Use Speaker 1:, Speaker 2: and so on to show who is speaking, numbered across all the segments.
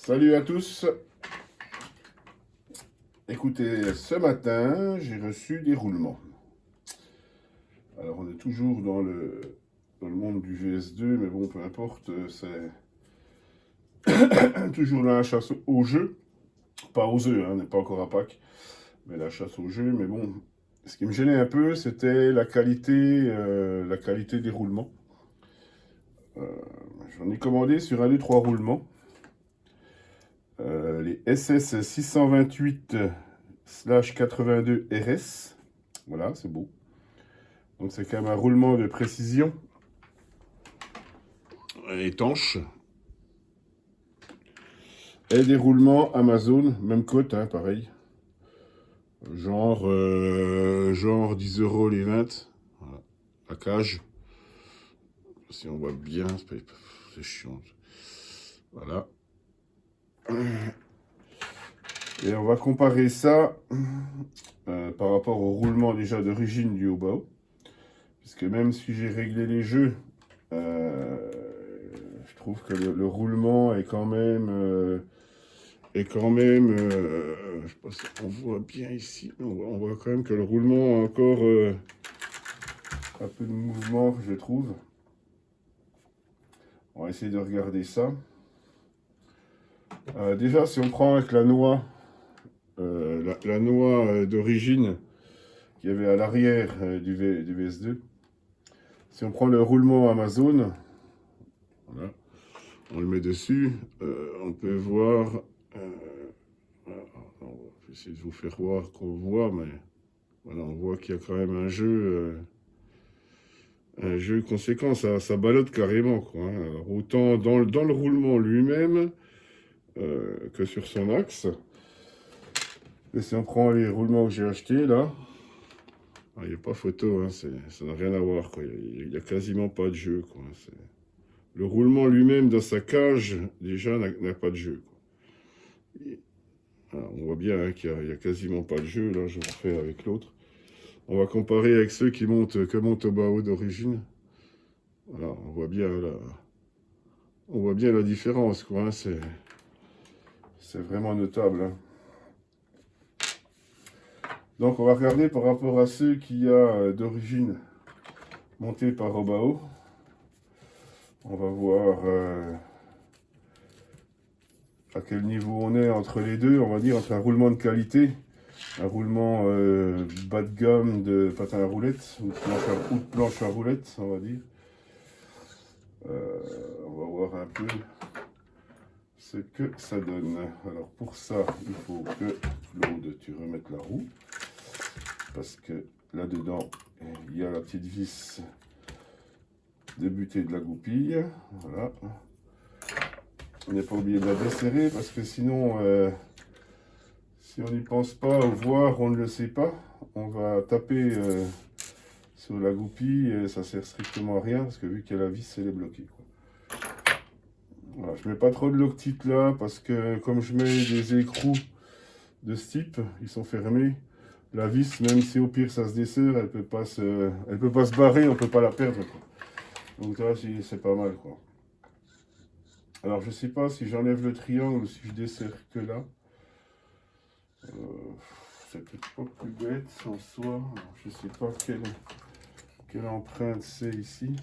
Speaker 1: Salut à tous. Écoutez, ce matin, j'ai reçu des roulements. Alors, on est toujours dans le monde du VS2, mais bon, peu importe, c'est toujours la chasse au jeu. Pas aux œufs, hein, on n'est pas encore à Pâques, mais la chasse au jeu. Mais bon, ce qui me gênait un peu, c'était la qualité des roulements. Euh, J'en ai commandé sur un des trois roulements. Les SS 628/82 RS. Voilà, c'est beau. Donc c'est quand même un roulement de précision. Étanche. Et des roulements Amazon, même cote, hein, pareil. Genre 10 euros les 20. Voilà. La cage. Si on voit bien, c'est chiant. Voilà. Et on va comparer ça par rapport au roulement déjà d'origine du Hobao. Puisque même si j'ai réglé les jeux, je trouve que le roulement est quand même... je sais pas si on voit bien ici, on voit quand même que le roulement a encore un peu de mouvement, je trouve. On va essayer de regarder ça. Déjà, si on prend avec la noix, la noix d'origine qu'il y avait à l'arrière du VS2, si on prend le roulement Amazon, voilà, on le met dessus, on peut voir, voilà, on va essayer de vous faire voir qu'on voit, mais voilà, on voit qu'il y a quand même un jeu conséquent, ça ballotte carrément, quoi, hein. Alors, autant dans le roulement lui-même que sur son axe. Et si on prend les roulements que j'ai achetés là, il n'y a pas photo, hein, ça n'a rien à voir, quoi. Il n'y a quasiment pas de jeu, quoi. Le roulement lui-même dans sa cage, déjà, n'a pas de jeu, quoi. Alors, on voit bien, hein, qu'il n'y a quasiment pas de jeu. Là, je vais refaire avec l'autre. On va comparer avec ceux que monte Hobao d'origine. Voilà, on voit bien la différence, quoi, hein, c'est vraiment notable, hein. Donc on va regarder par rapport à ceux qu'il y a d'origine montés par Hobao. On va voir à quel niveau on est entre les deux, on va dire entre un roulement de qualité, un roulement bas de gamme de patin à roulettes, ou de planche à roulettes, on va dire. On va voir un peu ce que ça donne. Alors pour ça, il faut que Claude, tu remettes la roue, parce que là-dedans, il y a la petite vis de butée de la goupille. Voilà. On n'est pas obligé de la desserrer, parce que sinon, si on n'y pense pas, ou voir, on ne le sait pas, on va taper sur la goupille et ça sert strictement à rien, parce que vu qu'il y a la vis, elle est bloquée, quoi. Voilà, je mets pas trop de Loctite là, parce que comme je mets des écrous de ce type, ils sont fermés. La vis, même si au pire ça se desserre, elle peut pas se barrer, on peut pas la perdre, quoi. Donc là, c'est pas mal, quoi. Alors je sais pas si j'enlève le triangle ou si je desserre que là. C'est peut-être pas plus bête en soi. Alors, je sais pas quelle empreinte c'est ici.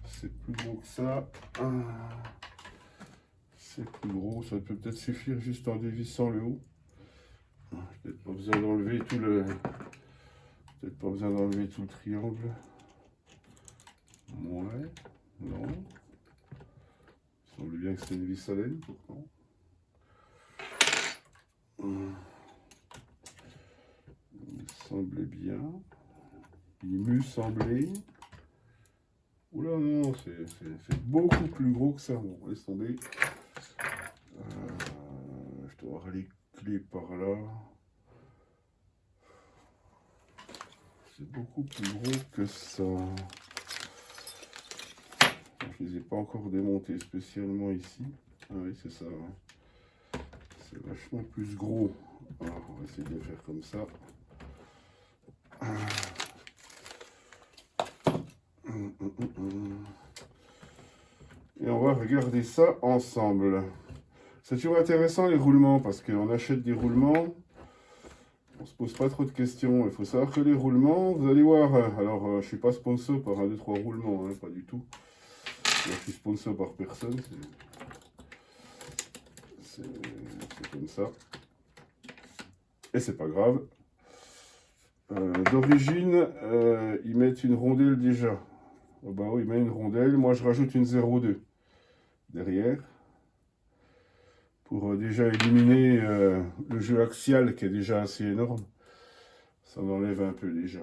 Speaker 1: C'est plus gros que ça. C'est plus gros. Ça peut peut-être suffire juste en dévissant le haut. Peut-être pas besoin d'enlever tout le. Peut-être pas besoin d'enlever tout le triangle. Ouais. Non. Il semble bien que c'est une vis à laine pourtant. Il semblait bien. Il m'eût semblé. Oula, non, c'est beaucoup plus gros que ça. Bon, laisse tomber. Je dois avoir les clés par là. C'est beaucoup plus gros que ça. Je ne les ai pas encore démontés spécialement ici. Ah oui, c'est ça. Ouais. C'est vachement plus gros. Alors, on va essayer de le faire comme ça. Et on va regarder ça ensemble. C'est toujours intéressant les roulements parce qu'on achète des roulements, on se pose pas trop de questions. Il faut savoir que les roulements, vous allez voir, je suis pas sponsor par 1, 2, 3 roulements, hein, pas du tout. Je suis sponsor par personne, c'est comme ça. Et c'est pas grave. D'origine, ils mettent une rondelle déjà. Au bas, ils mettent une rondelle. Moi, je rajoute une 0,2 derrière. Pour déjà éliminer le jeu axial qui est déjà assez énorme. Ça en enlève un peu déjà.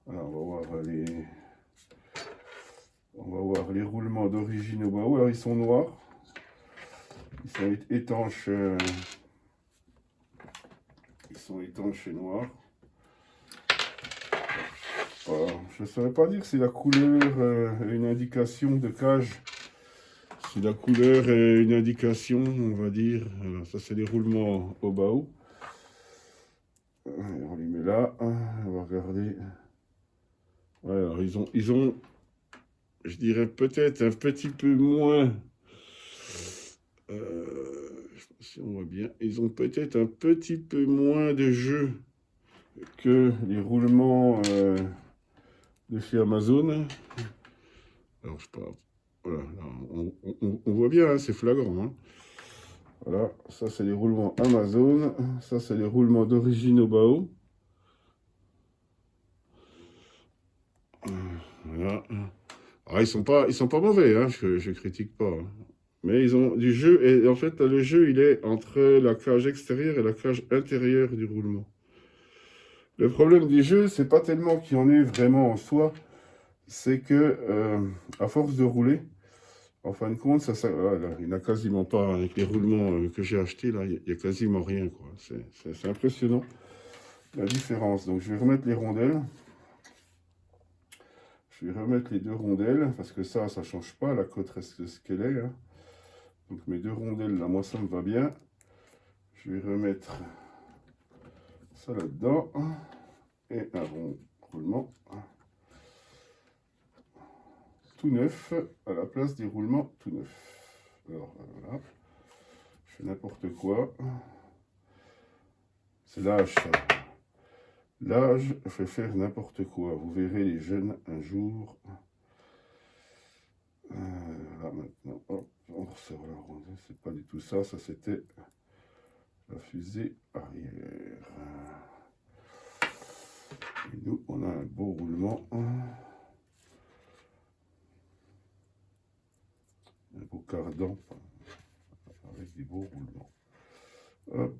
Speaker 1: Voilà, on va voir les roulements d'origine au bas. Alors, ils sont noirs. Ils sont étanches. Ils sont étanches et noirs. Voilà. Je ne saurais pas dire si la couleur est une indication de cage. Si la couleur est une indication, on va dire. Alors, ça, c'est les roulements au bas. On les met là. On va regarder. Ouais, alors ils ont, je dirais peut-être un petit peu moins. Je sais pas si on voit bien. Ils ont peut-être un petit peu moins de jeu que les roulements de chez Amazon. Alors je parle. Voilà, on voit bien, hein, c'est flagrant. Hein. Voilà, ça c'est les roulements Amazon. Ça c'est les roulements d'origine au bas. Voilà. Alors, ils sont pas mauvais, hein, je critique pas. Hein. Mais ils ont du jeu, et en fait, le jeu, il est entre la cage extérieure et la cage intérieure du roulement. Le problème du jeu, c'est pas tellement qu'il y en ait vraiment en soi, c'est que, à force de rouler, en fin de compte, voilà, il n'y en a quasiment pas, avec les roulements que j'ai achetés, là, il n'y a quasiment rien, quoi. C'est impressionnant, la différence. Donc, je vais remettre les rondelles. Je vais remettre les 2 rondelles, parce que ça ne change pas, la côte reste ce qu'elle est. Hein. Donc mes 2 rondelles, là, moi ça me va bien. Je vais remettre ça là-dedans. Et un rond roulement. Tout neuf, à la place des roulements tout neufs. Alors voilà, je fais n'importe quoi. C'est l'âge ça. L'âge fait faire n'importe quoi. Vous verrez les jeunes un jour. Là maintenant, hop, on ressort la rondelle. C'est pas du tout ça. Ça c'était la fusée arrière. Et nous, on a un beau roulement. Un beau cardan avec des beaux roulements. Hop.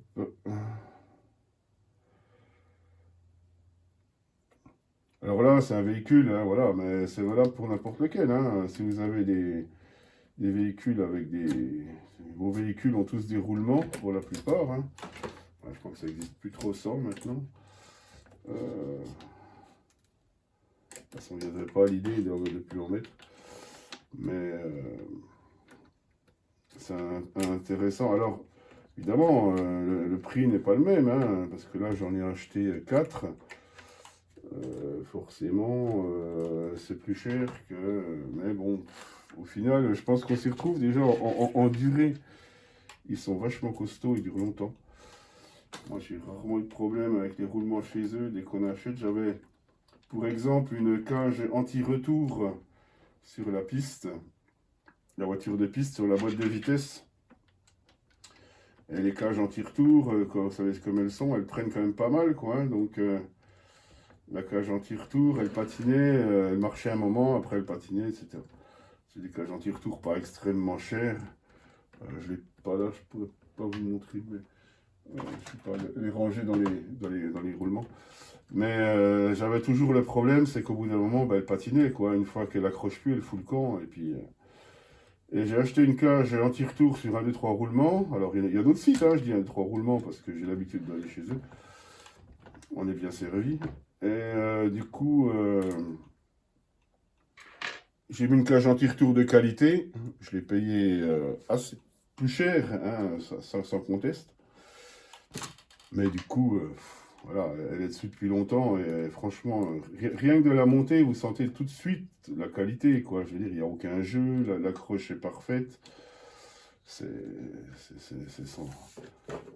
Speaker 1: Alors là, c'est un véhicule, hein, voilà, mais c'est valable pour n'importe lequel. Hein. Si vous avez des véhicules avec des... Vos véhicules ont tous des roulements, pour la plupart. Hein. Ouais, je crois que ça n'existe plus trop ça maintenant. De toute façon, il n'y avait pas l'idée de ne plus en mettre. Mais c'est intéressant. Alors, évidemment, le prix n'est pas le même, hein, parce que là, j'en ai acheté 4. Forcément, c'est plus cher que... mais bon, au final, je pense qu'on s'y retrouve déjà en durée. Ils sont vachement costauds, ils durent longtemps. Moi, j'ai rarement eu de problème avec les roulements chez eux. Dès qu'on achète, j'avais, pour exemple, une cage anti-retour sur la piste. La voiture de piste sur la boîte de vitesse. Et les cages anti-retour, vous savez comme elles sont, elles prennent quand même pas mal, quoi. Hein, donc... la cage anti-retour, elle patinait, elle marchait un moment, après elle patinait, etc. C'est des cages anti-retour pas extrêmement chères. Je ne l'ai pas là, je ne pourrais pas vous montrer, mais je ne sais pas les ranger dans les roulements. Mais j'avais toujours le problème, c'est qu'au bout d'un moment, elle patinait, quoi. Une fois qu'elle accroche plus, elle fout le camp. Et puis, et j'ai acheté une cage anti-retour sur 1, 2, 3 roulements. Alors il y a d'autres sites, hein, je dis 1, 2, 3 roulements parce que j'ai l'habitude d'aller chez eux. On est bien servi. Et du coup, j'ai mis une cage anti-retour de qualité. Je l'ai payé assez plus cher, hein, sans conteste. Mais du coup, voilà, elle est dessus depuis longtemps et franchement, rien que de la monter, vous sentez tout de suite la qualité, quoi. Je veux dire, il n'y a aucun jeu, l'accroche est parfaite. C'est sans,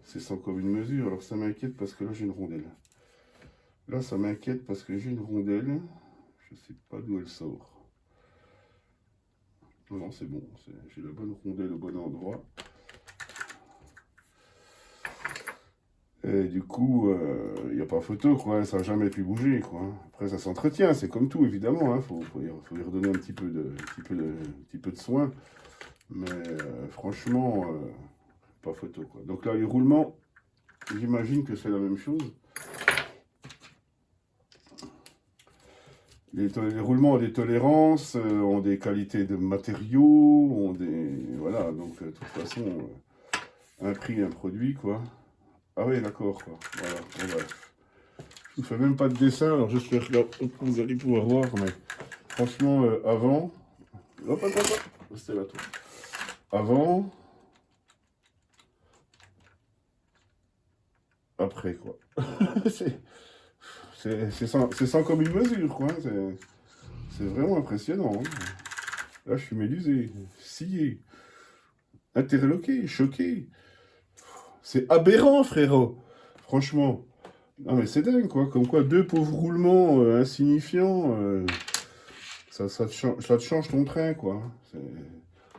Speaker 1: c'est sans commune mesure. Alors ça m'inquiète parce que là j'ai une rondelle. Là ça m'inquiète parce que j'ai une rondelle. Je sais pas d'où elle sort. Non, non, c'est bon. J'ai la bonne rondelle au bon endroit. Et du coup, il n'y a pas photo, quoi. Ça n'a jamais pu bouger, quoi. Après, ça s'entretient, c'est comme tout, évidemment. Faut y redonner un petit peu de soin. Mais franchement, pas photo, quoi. Donc là, les roulements, j'imagine que c'est la même chose. Les roulements ont des tolérances, ont des qualités de matériaux, ont des... Voilà, donc de toute façon, un prix, un produit, quoi. Ah oui, d'accord, quoi. Voilà, bon, bref. Je ne fais même pas de dessin, alors j'espère que vous allez pouvoir voir, mais franchement, avant... Hop, hop, hop, hop. C'était là, tout. Avant... Après, quoi. C'est sans commune mesure, quoi. C'est vraiment impressionnant. Hein. Là, je suis médusé, scié, interloqué, choqué. C'est aberrant, frérot. Franchement. Non, mais c'est dingue, quoi. Comme quoi, deux pauvres roulements insignifiants, ça te change ton train, quoi.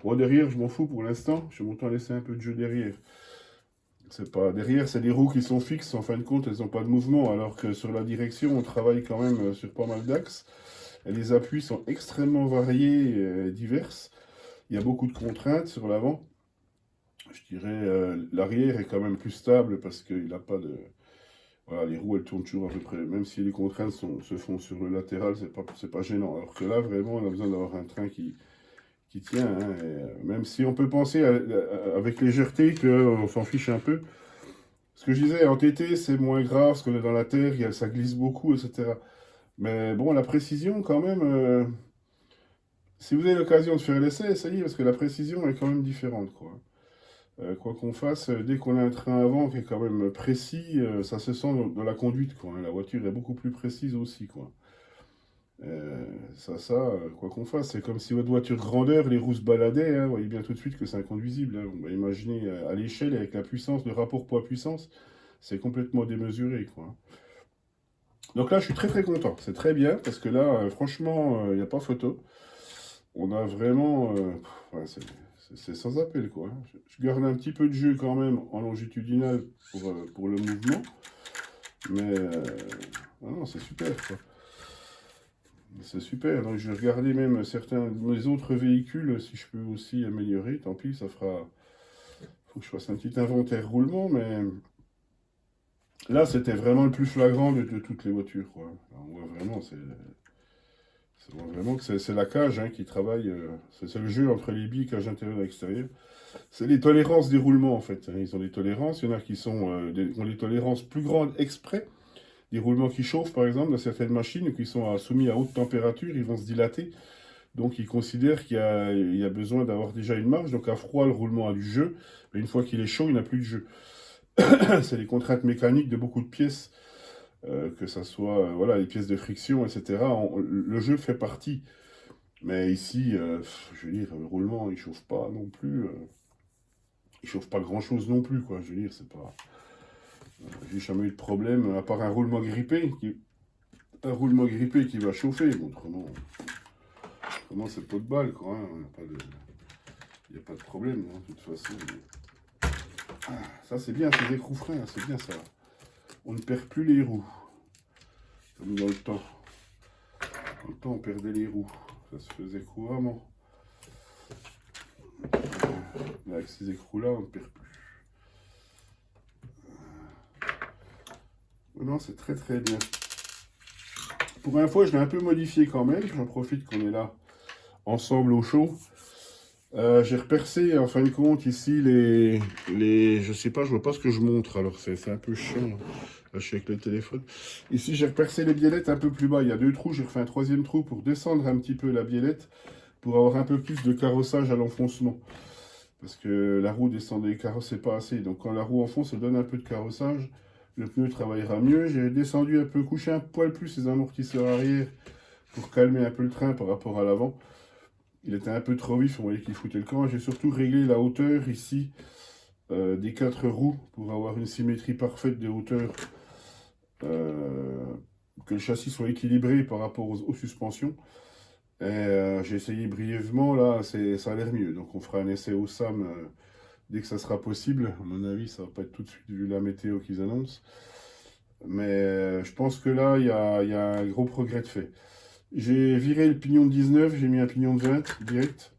Speaker 1: Moi, derrière, je m'en fous pour l'instant. Je suis monté à laisser un peu de jeu derrière. C'est pas derrière, c'est des roues qui sont fixes. En fin de compte, elles n'ont pas de mouvement. Alors que sur la direction, on travaille quand même sur pas mal d'axes. Et les appuis sont extrêmement variés et diverses. Il y a beaucoup de contraintes sur l'avant. Je dirais l'arrière est quand même plus stable parce qu'il n'a pas de... Voilà, les roues elles tournent toujours à peu près. Même si les contraintes se font sur le latéral, c'est pas gênant. Alors que là, vraiment, on a besoin d'avoir un train qui tient. Hein, et, même si on peut penser avec légèreté qu'on s'en fiche un peu. Ce que je disais, en TT, c'est moins grave parce qu'on est dans la terre, ça glisse beaucoup, etc. Mais bon, la précision, quand même, si vous avez l'occasion de faire l'essai, essayez, parce que la précision est quand même différente, quoi. Quoi qu'on fasse, dès qu'on a un train avant qui est quand même précis, ça se sent dans la conduite, quoi. Hein. La voiture est beaucoup plus précise aussi, quoi. Quoi qu'on fasse, c'est comme si votre voiture grandeur, les roues se baladaient, hein, vous voyez bien tout de suite que c'est inconduisible. Hein. On va imaginer à l'échelle, avec la puissance, le rapport poids-puissance, c'est complètement démesuré, quoi. Donc là, je suis très très content. C'est très bien, parce que là, franchement, il n'y a pas photo. On a vraiment... ouais, c'est sans appel, quoi. Hein. Je garde un petit peu de jeu quand même en longitudinal pour le mouvement. Mais... ah non, c'est super, quoi. C'est super, donc je vais regarder même certains de mes autres véhicules, si je peux aussi améliorer, tant pis, ça fera... Faut que je fasse un petit inventaire roulement, mais... Là, c'était vraiment le plus flagrant de toutes les voitures, quoi. Alors, on voit vraiment, on voit vraiment que c'est la cage hein, qui travaille, c'est le jeu entre les billes, cage intérieure et extérieure. C'est les tolérances des roulements, en fait. Hein. Ils ont des tolérances, il y en a qui ont des tolérances plus grandes exprès, des roulements qui chauffent, par exemple, dans certaines machines qui sont soumis à haute température, ils vont se dilater. Donc, ils considèrent qu'il y a besoin d'avoir déjà une marge. Donc, à froid, le roulement a du jeu. Mais une fois qu'il est chaud, il n'a plus de jeu. C'est les contraintes mécaniques de beaucoup de pièces, que ça soit voilà, les pièces de friction, etc. Le jeu fait partie. Mais ici, je veux dire, le roulement, il chauffe pas non plus. Il chauffe pas grand-chose non plus, quoi. Je veux dire, c'est pas... J'ai jamais eu de problème, à part un roulement grippé qui va chauffer. Bon, autrement c'est pas de balle, quoi. Hein. Il n'y a pas de problème, hein, de toute façon. Ah, ça, c'est bien, ces écrous freins, hein, c'est bien ça. On ne perd plus les roues. Comme dans le temps. Dans le temps, on perdait les roues. Ça se faisait couramment. Mais avec ces écrous-là, on ne perd plus. Non, c'est très très bien. Pour une fois, je l'ai un peu modifié quand même. J'en profite qu'on est là ensemble au chaud. J'ai repercé en fin de compte ici je sais pas, je vois pas ce que je montre, alors c'est un peu chiant. Là, je suis avec le téléphone. Ici, j'ai repercé les biellettes un peu plus bas. Il y a 2 trous, j'ai refait un 3e trou pour descendre un petit peu la biellette, pour avoir un peu plus de carrossage à l'enfoncement. Parce que la roue descendait, carrossait pas assez. Donc quand la roue enfonce, elle donne un peu de carrossage le pneu travaillera mieux. J'ai descendu un peu, couché un poil plus les amortisseurs arrière pour calmer un peu le train par rapport à l'avant. Il était un peu trop vif, on voyait qu'il foutait le camp. J'ai surtout réglé la hauteur ici des 4 roues pour avoir une symétrie parfaite de hauteur, que le châssis soit équilibré par rapport aux suspensions. Et j'ai essayé brièvement, là, ça a l'air mieux. Donc on fera un essai au SAM dès que ça sera possible. À mon avis, ça va pas être tout de suite vu la météo qu'ils annoncent. Mais je pense que là, il y a un gros progrès de fait. J'ai viré le pignon de 19, j'ai mis un pignon de 20 direct.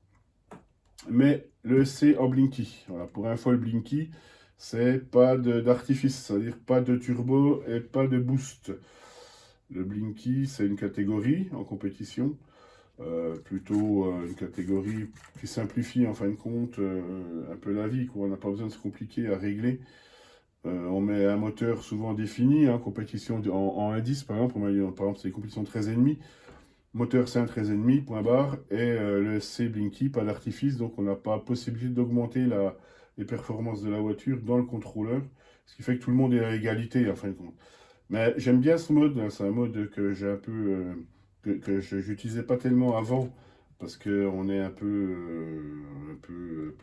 Speaker 1: Mais le C en blinky. Voilà, pour info, le blinky, c'est pas d'artifice, c'est-à-dire pas de turbo et pas de boost. Le blinky, c'est une catégorie en compétition. Plutôt une catégorie qui simplifie en fin de compte un peu la vie, quoi. On n'a pas besoin de se compliquer à régler. On met un moteur souvent défini, hein, compétition en indice par exemple, par exemple c'est une compétition de 13,5, moteur c'est un 13,5, point barre, et le C Blinky, pas d'artifice, donc on n'a pas possibilité d'augmenter les performances de la voiture dans le contrôleur, ce qui fait que tout le monde est à égalité en fin de compte. Mais j'aime bien ce mode, hein, c'est un mode que j'ai un peu, que je n'utilisais pas tellement avant, parce qu'on est plus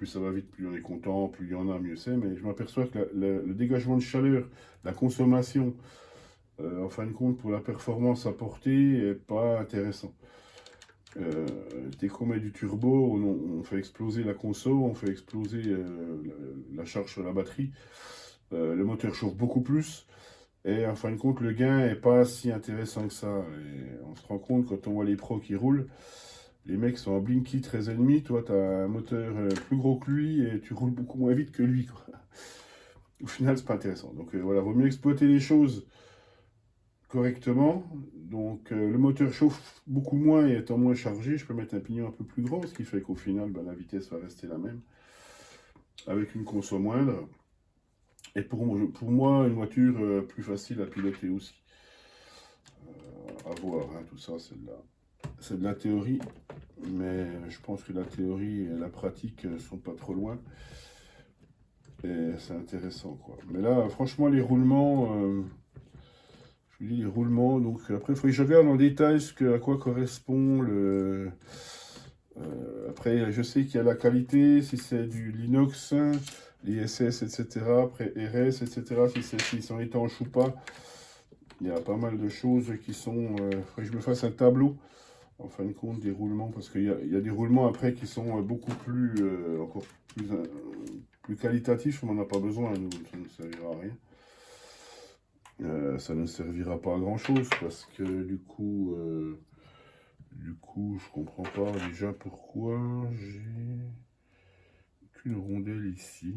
Speaker 1: ça va vite, plus on est content, plus il y en a, mieux c'est. Mais je m'aperçois que le dégagement de chaleur, la consommation, en fin de compte, pour la performance apportée, est pas intéressant. Dès qu'on met du turbo, on fait exploser la conso, on fait exploser la charge sur la batterie. Le moteur chauffe beaucoup plus. Et en fin de compte, le gain n'est pas si intéressant que ça. Et on se rend compte quand on voit les pros qui roulent, les mecs sont en blinky 13,5, toi tu as un moteur plus gros que lui et tu roules beaucoup moins vite que lui, quoi. Au final, c'est pas intéressant. Donc voilà, vaut mieux exploiter les choses correctement. Donc le moteur chauffe beaucoup moins et étant moins chargé, je peux mettre un pignon un peu plus grand, ce qui fait qu'au final, ben, la vitesse va rester la même, avec une conso moindre. Et pour moi, une voiture plus facile à piloter aussi. À voir, hein, tout ça, c'est de la théorie, mais je pense que la théorie et la pratique sont pas trop loin. Et c'est intéressant, quoi. Mais là, franchement, les roulements, je vous dis les roulements, donc après, il faut que je regarde en détail à quoi correspond le. Après, je sais qu'il y a la qualité, si c'est du Linux, les SS, etc. Après, RS, etc. S'ils sont étanches ou pas. Il y a pas mal de choses qui sont. Il faudrait que je me fasse un tableau, en fin de compte, des roulements, parce qu'il y a des roulements après qui sont beaucoup plus. Encore plus qualitatifs, on n'en a pas besoin, nous, ça ne servira à rien. Ça ne servira pas à grand chose, parce que du coup, je comprends pas déjà pourquoi j'ai qu'une rondelle ici.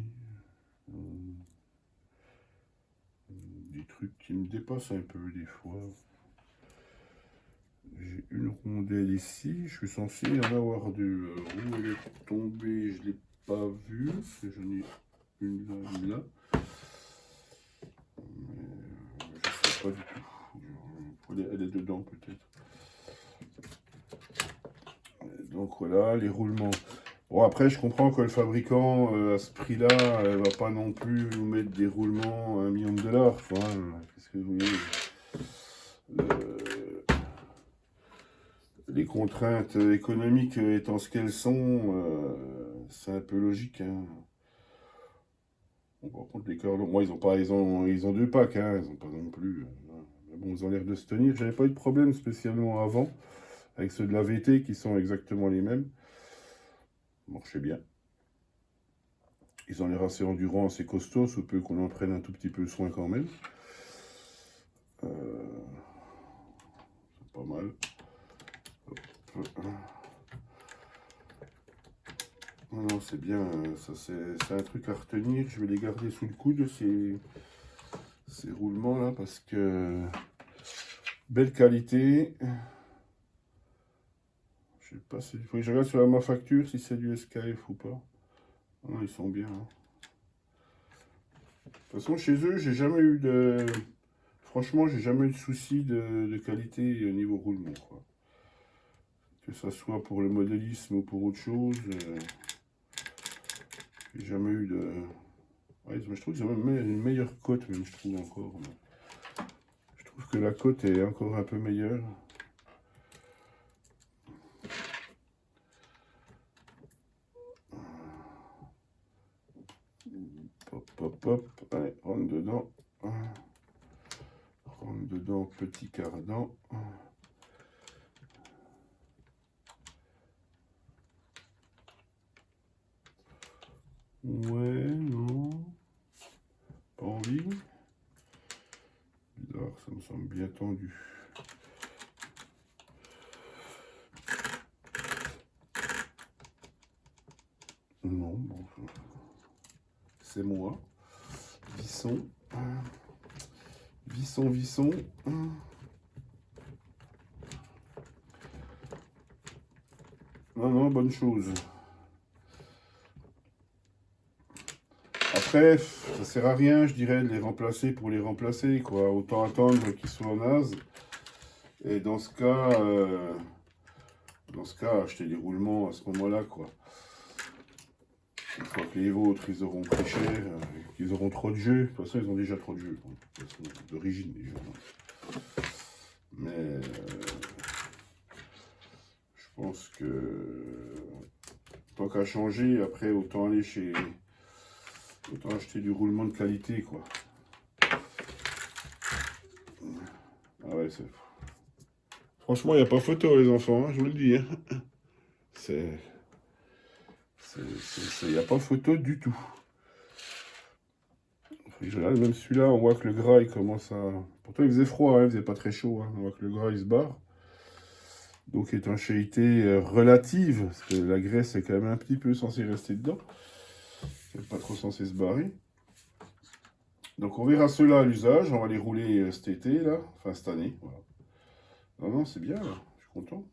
Speaker 1: Des trucs qui me dépassent un peu des fois. J'ai une rondelle ici, je suis censé en avoir deux. Où elle est tombée, je ne l'ai pas vue, j'en ai une là, une là. Je ne sais pas du tout. Elle est dedans peut-être. Donc voilà, les roulements. Bon, après, je comprends que le fabricant, à ce prix-là, ne va pas non plus nous mettre des roulements à $1 million. Qu'est-ce que vous voulez? Les contraintes économiques étant ce qu'elles sont, c'est un peu logique, hein. Bon, par contre, les cœurs longs, moi, ils ont deux packs, hein, ils n'ont pas non plus. Mais bon, ils ont l'air de se tenir. J'avais pas eu de problème spécialement avant avec ceux de la VT qui sont exactement les mêmes. Marchait bien. Ils ont l'air assez endurants, assez costauds, sous peu qu'on en prenne un tout petit peu soin quand même. C'est pas mal. Non, c'est bien, ça c'est un truc à retenir. Je vais les garder sous le coude, ces roulements là, parce que belle qualité. Je sais pas si. Il faut que je regarde sur ma facture si c'est du SKF ou pas. Non, ils sont bien, hein. De toute façon, chez eux, j'ai jamais eu de. Franchement, j'ai jamais eu de souci de qualité au niveau roulement, quoi. Que ça soit pour le modélisme ou pour autre chose, j'ai jamais eu Ouais, je trouve qu'ils ont même une meilleure cote, même, je trouve encore. Je trouve que la cote est encore un peu meilleure. Hop, hop, hop. Allez, rentre dedans. Rentre dedans, petit cardan. Ouais, non. Pas envie. Bizarre, ça me semble bien tendu. Non, bon. C'est moi. Vissons. Vissons, vissons. Non, non, bonne chose. Après, ça sert à rien, je dirais, de les remplacer pour les remplacer, quoi. Autant attendre qu'ils soient nazes. Et dans ce cas, acheter des roulements à ce moment-là, quoi. Une fois que les vôtres, ils auront pris cher, qu'ils auront trop de jeux. De toute façon, ils ont déjà trop de jeux, d'origine déjà. Mais je pense que tant qu'à changer, après, autant aller chez... Autant acheter du roulement de qualité, quoi. Ah ouais, c'est... Franchement, il n'y a pas photo, les enfants, hein, je vous le dis. Hein. Il n'y a pas photo du tout. Là, même celui-là, on voit que le gras, il commence à... Pourtant, il faisait froid, hein, il faisait pas très chaud. Hein. On voit que le gras, il se barre. Donc, étanchéité relative, parce que la graisse est quand même un petit peu censée rester dedans. Elle n'est pas trop censée se barrer. Donc, on verra ceux-là à l'usage. On va les rouler cet été, là. Enfin, cette année, voilà. Non, non, c'est bien, là. Je suis content.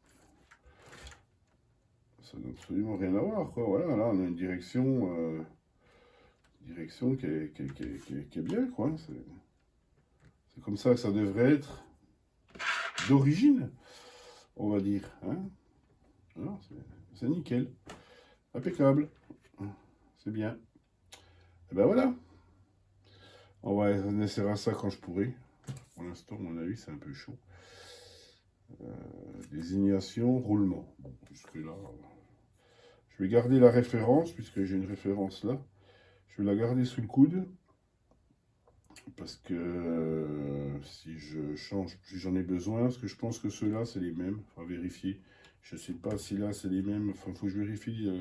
Speaker 1: Ça n'a absolument rien à voir, quoi. Voilà, là, on a une direction qui est bien, quoi. C'est comme ça que ça devrait être d'origine, on va dire. Hein. C'est nickel. Impeccable. C'est bien. Et ben voilà. On va essayer à ça quand je pourrai. Pour l'instant, à mon avis, c'est un peu chaud. Désignation, roulement. Bon, jusque-là, je vais garder la référence, puisque j'ai une référence là. Je vais la garder sous le coude. Parce que si je change, si j'en ai besoin, parce que je pense que ceux-là, c'est les mêmes. Enfin, vérifier. Je ne sais pas si là, c'est les mêmes. Enfin, il faut que je vérifie.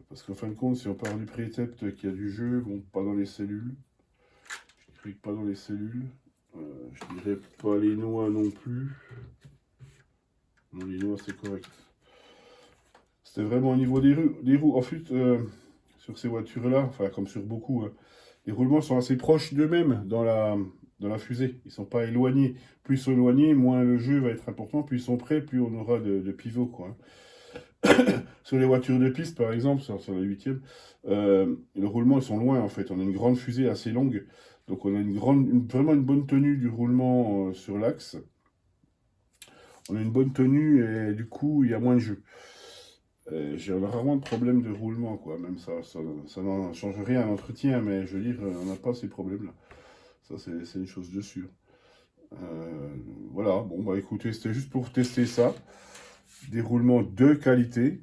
Speaker 1: Parce qu'en fin de compte, si on parle du précepte qu'il y a du jeu, bon, pas dans les cellules. Je clique pas dans les cellules. Je dirais pas les noix non plus. Non, les noix, c'est correct. C'était vraiment au niveau des roues. En fait, sur ces voitures-là, enfin, comme sur beaucoup, hein, les roulements sont assez proches d'eux-mêmes dans la fusée. Ils ne sont pas éloignés. Plus ils sont éloignés, moins le jeu va être important. Plus ils sont prêts, plus on aura de pivots, quoi. Sur les voitures de piste, par exemple, sur la 8e, le roulement, ils sont loin, en fait. On a une grande fusée assez longue. Donc, on a vraiment une bonne tenue du roulement sur l'axe. On a une bonne tenue et du coup, il y a moins de jeu. J'ai rarement de problème de roulement, quoi. Même ça n'en change rien à l'entretien, mais je veux dire, on n'a pas ces problèmes-là. Ça, c'est une chose de sûre. Voilà, bon, bah écoutez, c'était juste pour tester ça. Des roulements de qualité.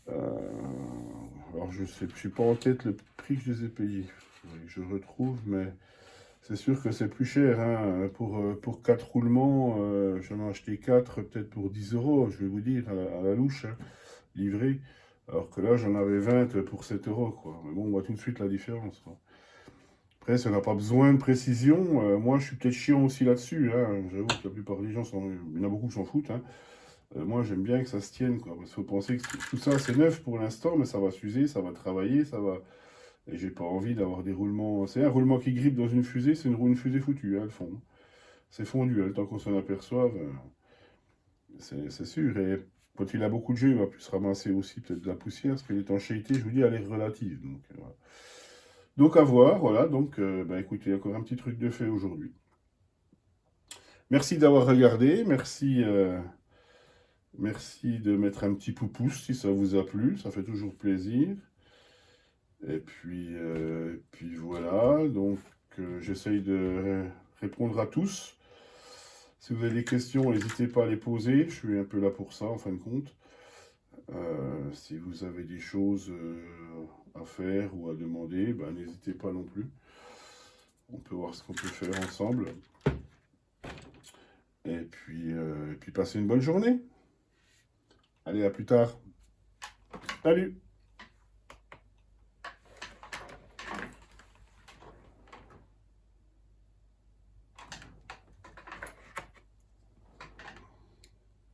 Speaker 1: Alors, je suis pas en tête le prix que je les ai payés. Je retrouve, mais c'est sûr que c'est plus cher. Hein. Pour 4 roulements, j'en ai acheté 4, peut-être pour 10 euros, je vais vous dire, à la louche. Hein. Livré, alors que là j'en avais 20 pour 7 euros, quoi. Mais bon, on voit tout de suite la différence, quoi. Après, si on n'a pas besoin de précision, moi je suis peut-être chiant aussi là-dessus, hein. J'avoue que la plupart des gens, il y en a beaucoup qui s'en foutent, hein. Moi j'aime bien que ça se tienne, quoi. Parce qu'il faut penser que tout ça c'est neuf pour l'instant, mais ça va s'user, ça va travailler, ça va... Et j'ai pas envie d'avoir des roulements... C'est un roulement qui grippe dans une fusée, c'est une fusée foutue, hein, le fond. C'est fondu, hein, le temps qu'on s'en aperçoive, c'est sûr. Et quand il a beaucoup de jeu, il va plus ramasser aussi peut-être de la poussière, parce que l'étanchéité, je vous dis, elle est relative. Donc, voilà. Donc à voir, voilà. Donc, bah, écoutez, encore un petit truc de fait aujourd'hui. Merci d'avoir regardé, merci de mettre un petit pouce si ça vous a plu, ça fait toujours plaisir. Et puis voilà, donc j'essaye de répondre à tous. Si vous avez des questions, n'hésitez pas à les poser. Je suis un peu là pour ça, en fin de compte. Si vous avez des choses à faire ou à demander, ben, n'hésitez pas non plus. On peut voir ce qu'on peut faire ensemble. Et puis passez une bonne journée. Allez, à plus tard. Salut!